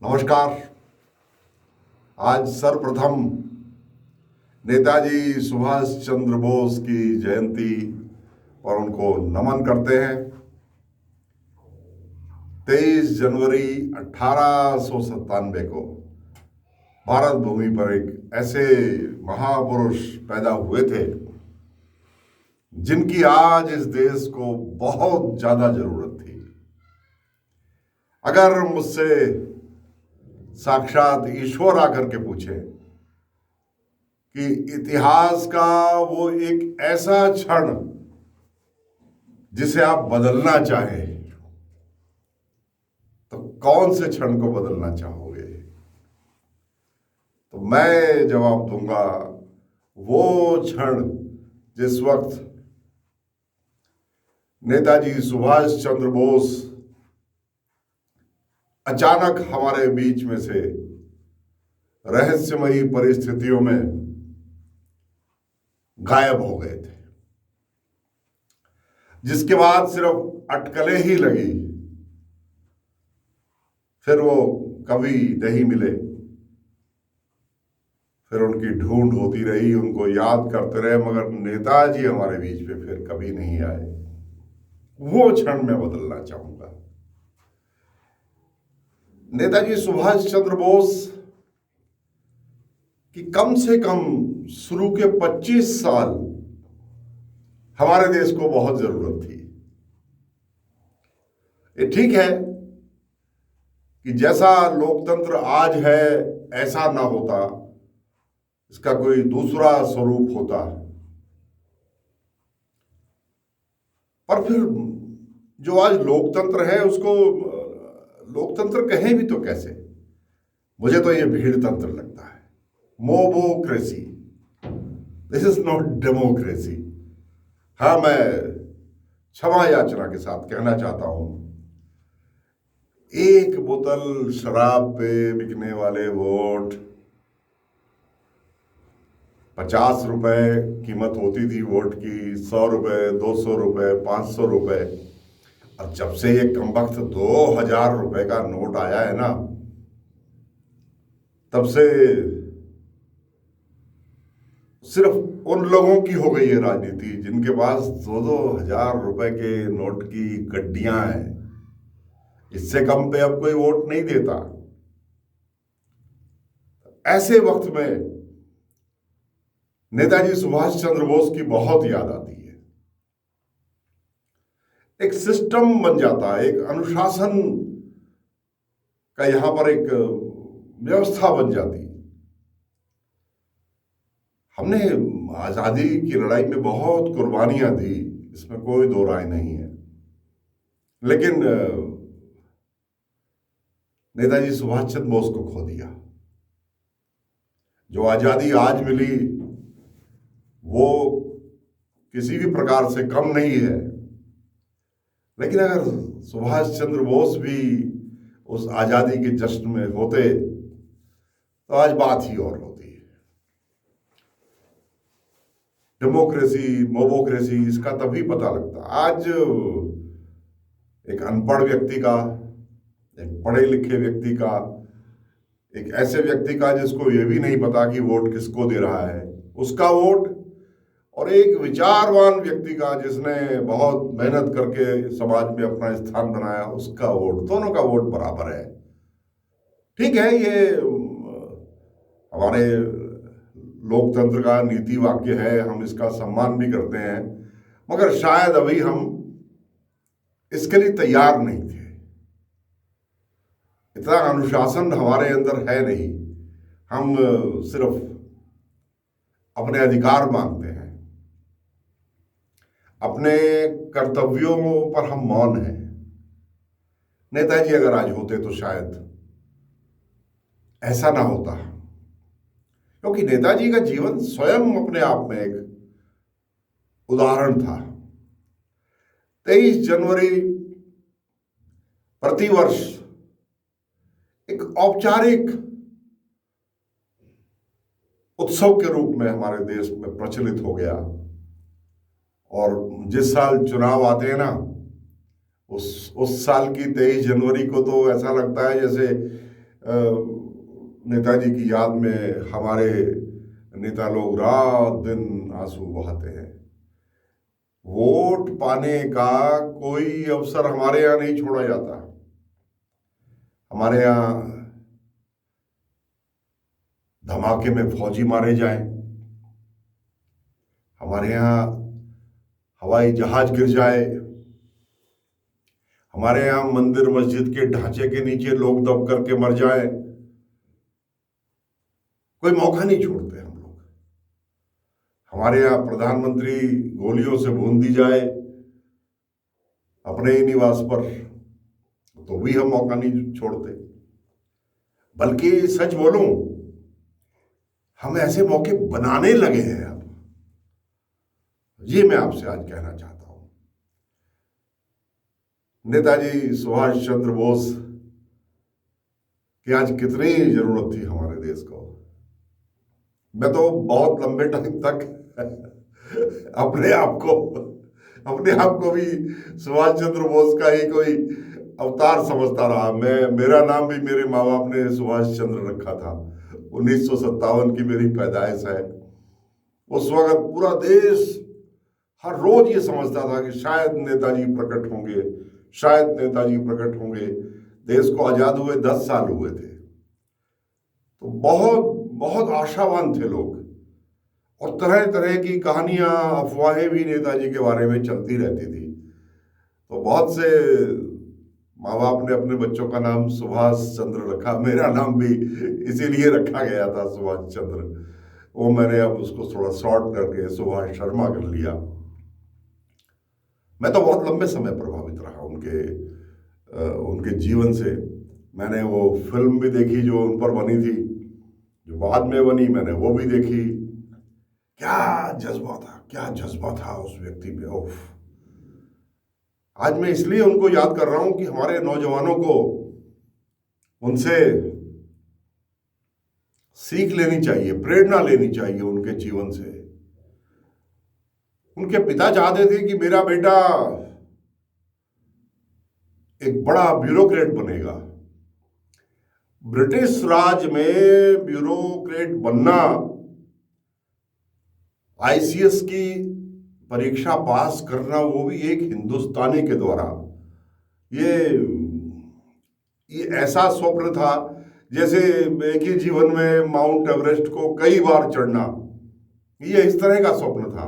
नमस्कार। आज सर्वप्रथम नेताजी सुभाष चंद्र बोस की जयंती और उनको नमन करते हैं। 23 जनवरी 1897 को भारत भूमि पर एक ऐसे महापुरुष पैदा हुए थे जिनकी आज इस देश को बहुत ज्यादा जरूरत थी। अगर मुझसे साक्षात ईश्वर आकर के पूछे कि इतिहास का वो एक ऐसा क्षण जिसे आप बदलना चाहें, तो कौन से क्षण को बदलना चाहोगे? तो मैं जवाब दूंगा, वो क्षण जिस वक्त नेताजी सुभाष चंद्र बोस अचानक हमारे बीच में से रहस्यमयी परिस्थितियों में गायब हो गए थे, जिसके बाद सिर्फ अटकलें ही लगी। फिर वो कभी नहीं मिले, फिर उनकी ढूंढ होती रही, उनको याद करते रहे, मगर नेताजी हमारे बीच में फिर कभी नहीं आए। वो क्षण मैं बदलना चाहूंगा। नेताजी सुभाष चंद्र बोस की कम से कम शुरू के 25 साल हमारे देश को बहुत जरूरत थी। ये ठीक है कि जैसा लोकतंत्र आज है ऐसा ना होता, इसका कोई दूसरा स्वरूप होता, पर फिर जो आज लोकतंत्र है उसको लोकतंत्र कहें भी तो कैसे? मुझे तो ये भीड़ तंत्र लगता है, mobocracy. This is not democracy. हाँ, मैं क्षमा याचना के साथ कहना चाहता हूं, एक बोतल शराब पे बिकने वाले वोट 50 रुपए कीमत होती थी वोट की, 100 रुपए, 200 रुपए, 500 रुपए। और जब से ये कमबख्त 2000 रुपए का नोट आया है ना, तब से सिर्फ उन लोगों की हो गई है राजनीति जिनके पास 2-2 हजार रुपए के नोट की गड्डियां हैं। इससे कम पे अब कोई वोट नहीं देता। ऐसे वक्त में नेताजी सुभाष चंद्र बोस की बहुत याद आती है। एक सिस्टम बन जाता है, एक अनुशासन का यहां पर एक व्यवस्था बन जाती है। हमने आजादी की लड़ाई में बहुत कुर्बानियां दी, इसमें कोई दो राय नहीं है, लेकिन नेताजी सुभाष चंद्र बोस को खो दिया। जो आजादी आज मिली वो किसी भी प्रकार से कम नहीं है, लेकिन अगर सुभाष चंद्र बोस भी उस आजादी के जश्न में होते तो आज बात ही और होती है। डेमोक्रेसी, मोबोक्रेसी, इसका तभी पता लगता। आज एक अनपढ़ व्यक्ति का, एक पढ़े लिखे व्यक्ति का, एक ऐसे व्यक्ति का जिसको ये भी नहीं पता कि वोट किसको दे रहा है, उसका वोट, और एक विचारवान व्यक्ति का जिसने बहुत मेहनत करके समाज में अपना स्थान बनाया, उसका वोट, दोनों का वोट बराबर है। ठीक है, ये हमारे लोकतंत्र का नीति वाक्य है, हम इसका सम्मान भी करते हैं, मगर शायद अभी हम इसके लिए तैयार नहीं थे। इतना अनुशासन हमारे अंदर है नहीं। हम सिर्फ अपने अधिकार मांगते हैं, अपने कर्तव्यों पर हम मौन हैं। नेताजी अगर आज होते तो शायद ऐसा ना होता, क्योंकि नेताजी का जीवन स्वयं अपने आप में एक उदाहरण था। 23 जनवरी प्रतिवर्ष एक औपचारिक उत्सव के रूप में हमारे देश में प्रचलित हो गया। और जिस साल चुनाव आते हैं ना, उस साल की 23 जनवरी को तो ऐसा लगता है जैसे नेताजी की याद में हमारे नेता लोग रात दिन आंसू बहाते हैं। वोट पाने का कोई अवसर हमारे यहाँ नहीं छोड़ा जाता। हमारे यहाँ धमाके में फौजी मारे जाएं, हमारे यहाँ हवाई जहाज गिर जाए, हमारे यहाँ मंदिर मस्जिद के ढांचे के नीचे लोग दब करके मर जाए, कोई मौका नहीं छोड़ते हम लोग। हमारे यहाँ प्रधानमंत्री गोलियों से भून दी जाए अपने ही निवास पर, तो भी हम मौका नहीं छोड़ते। बल्कि सच बोलूं, हम ऐसे मौके बनाने लगे हैं अब। ये मैं आपसे आज कहना चाहता हूं। नेताजी सुभाष चंद्र बोस की आज कितनी जरूरत थी हमारे देश को। मैं तो बहुत लंबे टाइम तक अपने आप को भी सुभाष चंद्र बोस का ही कोई अवतार समझता रहा। मेरा नाम भी मेरे माँ बाप ने सुभाष चंद्र रखा था। 1957 की मेरी पैदाइश है। उस वक्त पूरा देश हर रोज ये समझता था कि शायद नेताजी प्रकट होंगे, शायद नेताजी प्रकट होंगे। देश को आजाद हुए 10 साल हुए थे, तो बहुत बहुत आशावान थे लोग, और तरह तरह की कहानियां, अफवाहें भी नेताजी के बारे में चलती रहती थी। तो बहुत से माँ बाप ने अपने बच्चों का नाम सुभाष चंद्र रखा। मेरा नाम भी इसीलिए रखा गया था, सुभाष चंद्र। वो मैंने अब उसको थोड़ा शॉर्ट करके सुभाष शर्मा कर लिया। मैं तो बहुत लंबे समय प्रभावित रहा उनके जीवन से। मैंने वो फिल्म भी देखी जो उन पर बनी थी, जो बाद में बनी, मैंने वो भी देखी। क्या जज्बा था उस व्यक्ति पे। उफ। आज मैं इसलिए उनको याद कर रहा हूं कि हमारे नौजवानों को उनसे सीख लेनी चाहिए, प्रेरणा लेनी चाहिए उनके जीवन से। उनके पिता चाहते थे कि मेरा बेटा एक बड़ा ब्यूरोक्रेट बनेगा। ब्रिटिश राज में ब्यूरोक्रेट बनना, आईसीएस की परीक्षा पास करना, वो भी एक हिंदुस्तानी के द्वारा, ये ऐसा स्वप्न था जैसे एक ही जीवन में माउंट एवरेस्ट को कई बार चढ़ना। ये इस तरह का स्वप्न था।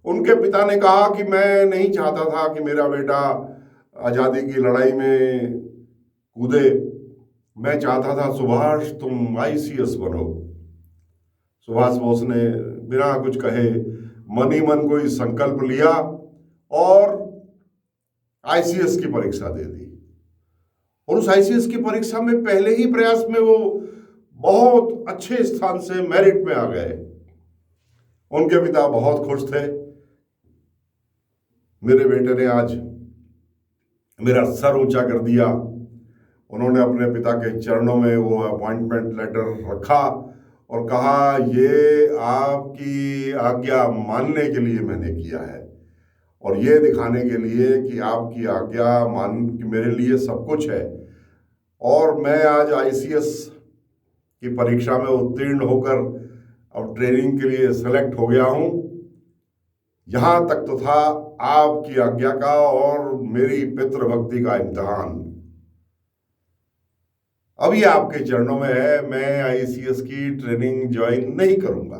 उनके पिता ने कहा कि मैं नहीं चाहता था कि मेरा बेटा आज़ादी की लड़ाई में कूदे। मैं चाहता था सुभाष तुम आईसीएस बनो। सुभाष बोस ने बिना कुछ कहे मन ही मन कोई संकल्प लिया और आईसीएस की परीक्षा दे दी। और उस आईसीएस की परीक्षा में पहले ही प्रयास में वो बहुत अच्छे स्थान से मेरिट में आ गए। उनके पिता बहुत खुश थे। मेरे बेटे ने आज मेरा सर ऊंचा कर दिया। उन्होंने अपने पिता के चरणों में वो अपॉइंटमेंट लेटर रखा और कहा, ये आपकी आज्ञा मानने के लिए मैंने किया है, और ये दिखाने के लिए कि आपकी आज्ञा मान कि मेरे लिए सब कुछ है। और मैं आज आईसीएस की परीक्षा में उत्तीर्ण होकर अब ट्रेनिंग के लिए सेलेक्ट हो गया हूं। यहां तक तो था आपकी आज्ञा का और मेरी पितृभक्ति का इम्तिहान। अब ये आपके चरणों में है। मैं आईसीएस की ट्रेनिंग ज्वाइन नहीं करूंगा,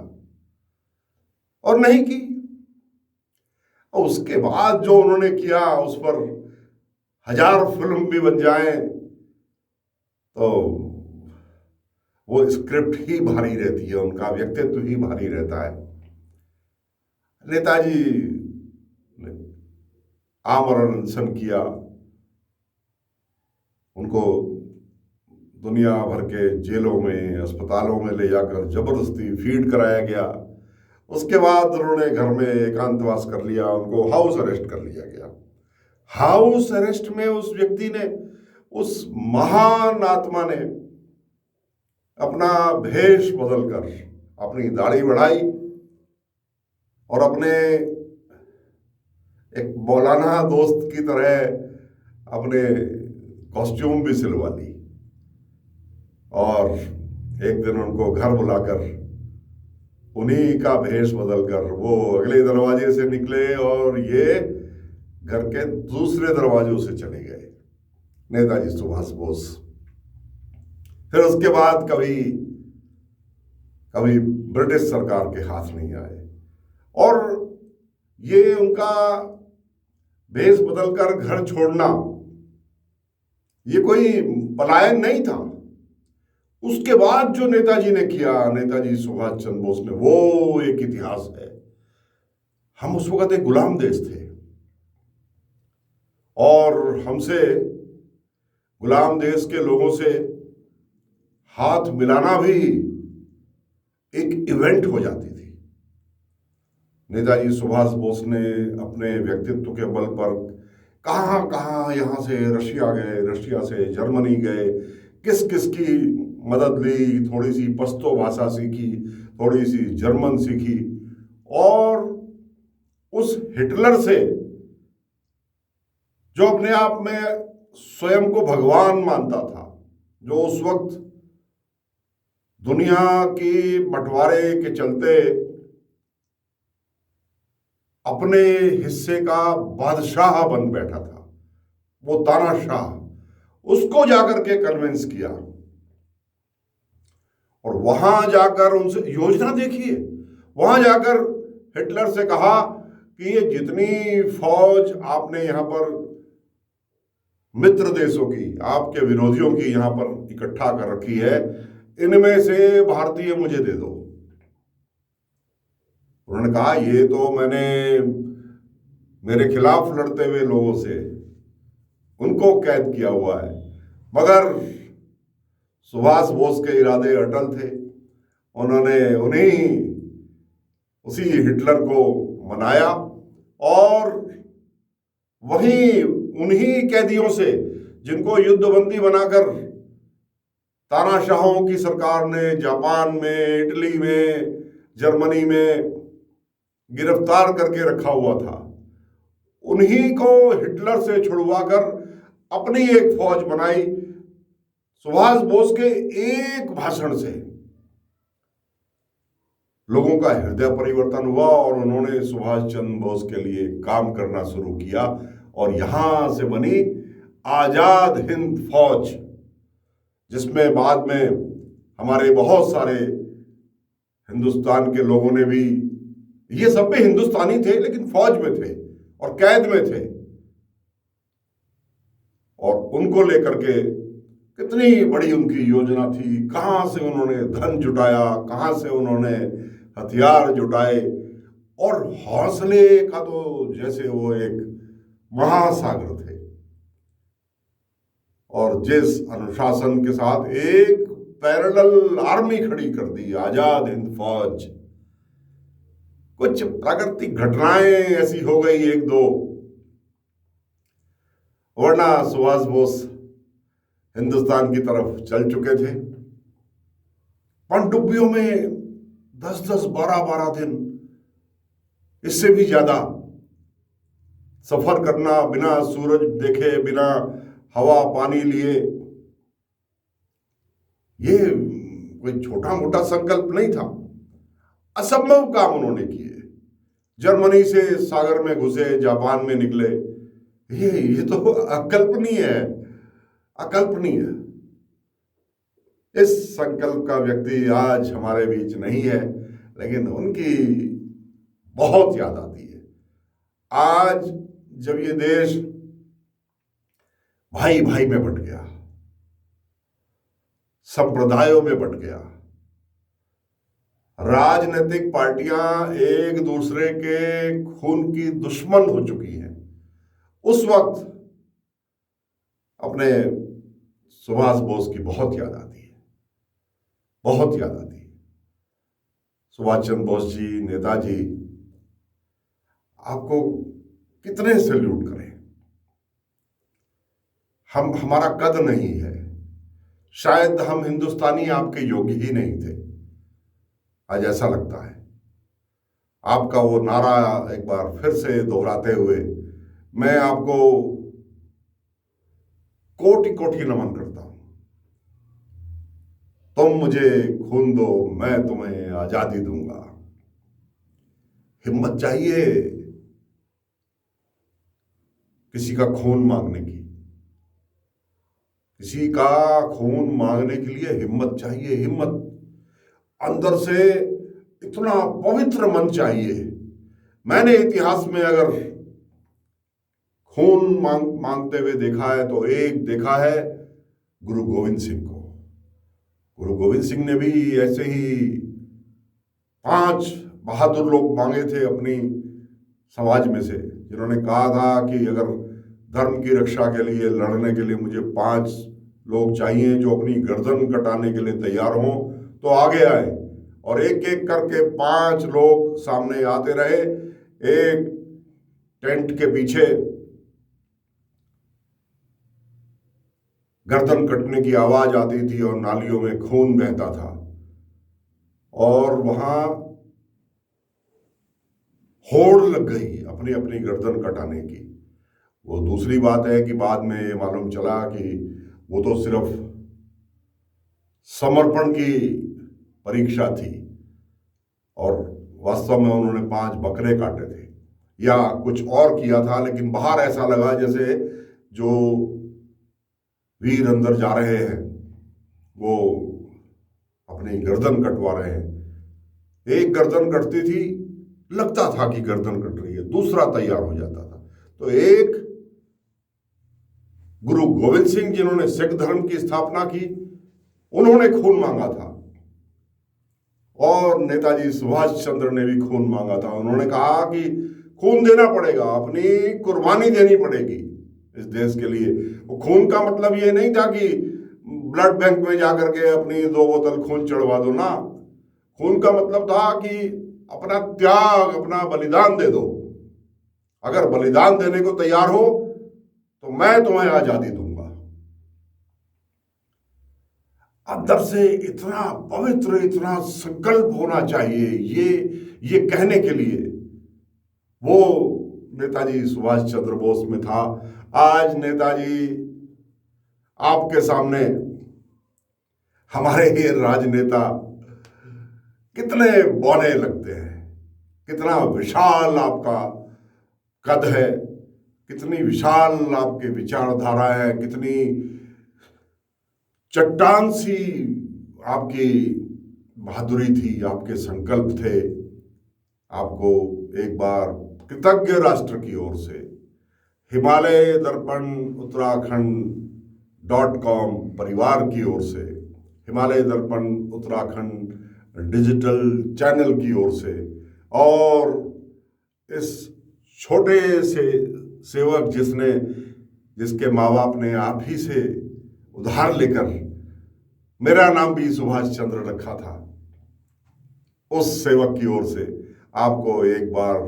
और नहीं की। और उसके बाद जो उन्होंने किया, उस पर 1000 फिल्म भी बन जाए तो वो स्क्रिप्ट ही भारी रहती है, उनका व्यक्तित्व ही भारी रहता है। नेताजी ने आमरण अनशन किया। उनको दुनिया भर के जेलों में, अस्पतालों में ले जाकर जबरदस्ती फीड कराया गया। उसके बाद उन्होंने घर में एकांतवास कर लिया। उनको हाउस अरेस्ट कर लिया गया। हाउस अरेस्ट में उस व्यक्ति ने, उस महान आत्मा ने अपना भेष बदलकर अपनी दाढ़ी बढ़ाई और अपने एक मौलाना दोस्त की तरह अपने कॉस्ट्यूम भी सिलवा ली। और एक दिन उनको घर बुलाकर उन्हीं का भेष बदलकर वो अगले दरवाजे से निकले और ये घर के दूसरे दरवाजों से चले गए, नेताजी सुभाष बोस। फिर उसके बाद कभी कभी ब्रिटिश सरकार के हाथ नहीं आए, और ये उनका भेष बदलकर घर छोड़ना ये कोई पलायन नहीं था। उसके बाद जो नेताजी ने किया, नेताजी सुभाष चंद्र बोस ने, वो एक इतिहास है। हम उस वक्त एक गुलाम देश थे और हमसे गुलाम देश के लोगों से हाथ मिलाना भी एक इवेंट हो जाती थी। नेताजी सुभाष बोस ने अपने व्यक्तित्व के बल पर कहाँ कहाँ, यहाँ से रशिया गए, रशिया से जर्मनी गए, किस किस की मदद ली, थोड़ी सी पश्तो भाषा सीखी, थोड़ी सी जर्मन सीखी, और उस हिटलर से जो अपने आप में स्वयं को भगवान मानता था, जो उस वक्त दुनिया की बंटवारे के चलते अपने हिस्से का बादशाह बन बैठा था, वो तानाशाह, उसको जाकर के कन्विंस किया। और वहां जाकर उनसे योजना देखिए, वहां जाकर हिटलर से कहा कि ये जितनी फौज आपने यहां पर मित्र देशों की, आपके विरोधियों की यहां पर इकट्ठा कर रखी है, इनमें से भारतीय मुझे दे दो। उन्होंने कहा ये तो मैंने मेरे खिलाफ लड़ते हुए लोगों से उनको कैद किया हुआ है। मगर सुभाष बोस के इरादे अटल थे। उन्होंने उसी हिटलर को मनाया और वहीं उन्हीं कैदियों से, जिनको युद्धबंदी बनाकर तानाशाहों की सरकार ने जापान में, इटली में, जर्मनी में गिरफ्तार करके रखा हुआ था, उन्हीं को हिटलर से छुड़वाकर अपनी एक फौज बनाई। सुभाष बोस के एक भाषण से लोगों का हृदय परिवर्तन हुआ और उन्होंने सुभाष चंद्र बोस के लिए काम करना शुरू किया, और यहां से बनी आजाद हिंद फौज, जिसमें बाद में हमारे बहुत सारे हिंदुस्तान के लोगों ने भी, ये सब भी हिंदुस्तानी थे लेकिन फौज में थे और कैद में थे, और उनको लेकर के कितनी बड़ी उनकी योजना थी। कहां से उन्होंने धन जुटाया, कहां से उन्होंने हथियार जुटाए, और हौसले का तो जैसे वो एक महासागर थे। और जिस अनुशासन के साथ एक पैरेलल आर्मी खड़ी कर दी, आजाद हिंद फौज, कुछ प्राकृतिक घटनाएं ऐसी हो गई एक दो, वरना सुभाष बोस हिंदुस्तान की तरफ चल चुके थे। पनडुब्बियों में 10-10, 12-12 दिन, इससे भी ज्यादा सफर करना, बिना सूरज देखे, बिना हवा पानी लिए, ये कोई छोटा मोटा संकल्प नहीं था। असंभव काम उन्होंने किए। जर्मनी से सागर में घुसे, जापान में निकले, ये तो अकल्पनीय है, अकल्पनीय। इस संकल्प का व्यक्ति आज हमारे बीच नहीं है, लेकिन उनकी बहुत याद आती है। आज जब ये देश भाई भाई में बंट गया, संप्रदायों में बंट गया, राजनीतिक पार्टियां एक दूसरे के खून की दुश्मन हो चुकी हैं, उस वक्त अपने सुभाष बोस की बहुत याद आती है, बहुत याद आती है। सुभाष चंद्र बोस जी, नेताजी, आपको कितने सैल्यूट करें। हमारा कद नहीं है, शायद हम हिंदुस्तानी आपके योग्य ही नहीं थे। आज ऐसा लगता है। आपका वो नारा एक बार फिर से दोहराते हुए मैं आपको कोटि कोटि नमन करता हूं। तुम मुझे खून दो, मैं तुम्हें आजादी दूंगा। हिम्मत चाहिए किसी का खून मांगने की, किसी का खून मांगने के लिए हिम्मत चाहिए। हिम्मत अंदर से इतना पवित्र मन चाहिए। मैंने इतिहास में अगर खून मांगते हुए देखा है तो एक देखा है गुरु गोविंद सिंह को। गुरु गोविंद सिंह ने भी ऐसे ही 5 बहादुर लोग मांगे थे अपनी समाज में से, जिन्होंने कहा था कि अगर धर्म की रक्षा के लिए लड़ने के लिए मुझे 5 लोग चाहिए जो अपनी गर्दन कटाने के लिए तैयार हों, तो आगे आए। और एक एक करके 5 लोग सामने आते रहे। एक टेंट के पीछे गर्दन कटने की आवाज आती थी और नालियों में खून बहता था, और वहां होड़ लग गई अपनी अपनी गर्दन कटाने की। वो दूसरी बात है कि बाद में ये मालूम चला कि वो तो सिर्फ समर्पण की परीक्षा थी, और वास्तव में उन्होंने 5 बकरे काटे थे या कुछ और किया था, लेकिन बाहर ऐसा लगा जैसे जो वीर अंदर जा रहे हैं वो अपनी गर्दन कटवा रहे हैं। एक गर्दन कटती थी, लगता था कि गर्दन कट रही है, दूसरा तैयार हो जाता था। तो एक गुरु गोविंद सिंह जिन्होंने सिख धर्म की स्थापना की, उन्होंने खून मांगा था, और नेताजी सुभाष चंद्र ने भी खून मांगा था। उन्होंने कहा कि खून देना पड़ेगा, अपनी कुर्बानी देनी पड़ेगी इस देश के लिए। वो खून का मतलब ये नहीं था कि ब्लड बैंक में जाकर के अपनी 2 बोतल खून चढ़वा दो ना। खून का मतलब था कि अपना त्याग, अपना बलिदान दे दो। अगर बलिदान देने को तैयार हो तो मैं तुम्हें आजादी दूंगा। अंदर से इतना पवित्र, इतना संकल्प होना चाहिए ये कहने के लिए। वो नेताजी सुभाष चंद्र बोस में था। आज नेताजी आपके सामने हमारे ये राजनेता कितने बौने लगते हैं, कितना विशाल आपका कद है, कितनी विशाल आपकी विचारधारा है, कितनी चट्टान सी आपकी बहादुरी थी, आपके संकल्प थे। आपको एक बार कृतज्ञ राष्ट्र की ओर से, हिमालय दर्पण उत्तराखंड.com परिवार की ओर से, हिमालय दर्पण उत्तराखंड डिजिटल चैनल की ओर से, और इस छोटे से सेवक जिसके माँ बाप ने आप ही से उधार लेकर मेरा नाम भी सुभाष चंद्र रखा था, उस सेवक की ओर से आपको एक बार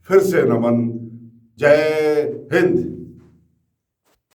फिर से नमन। जय हिंद।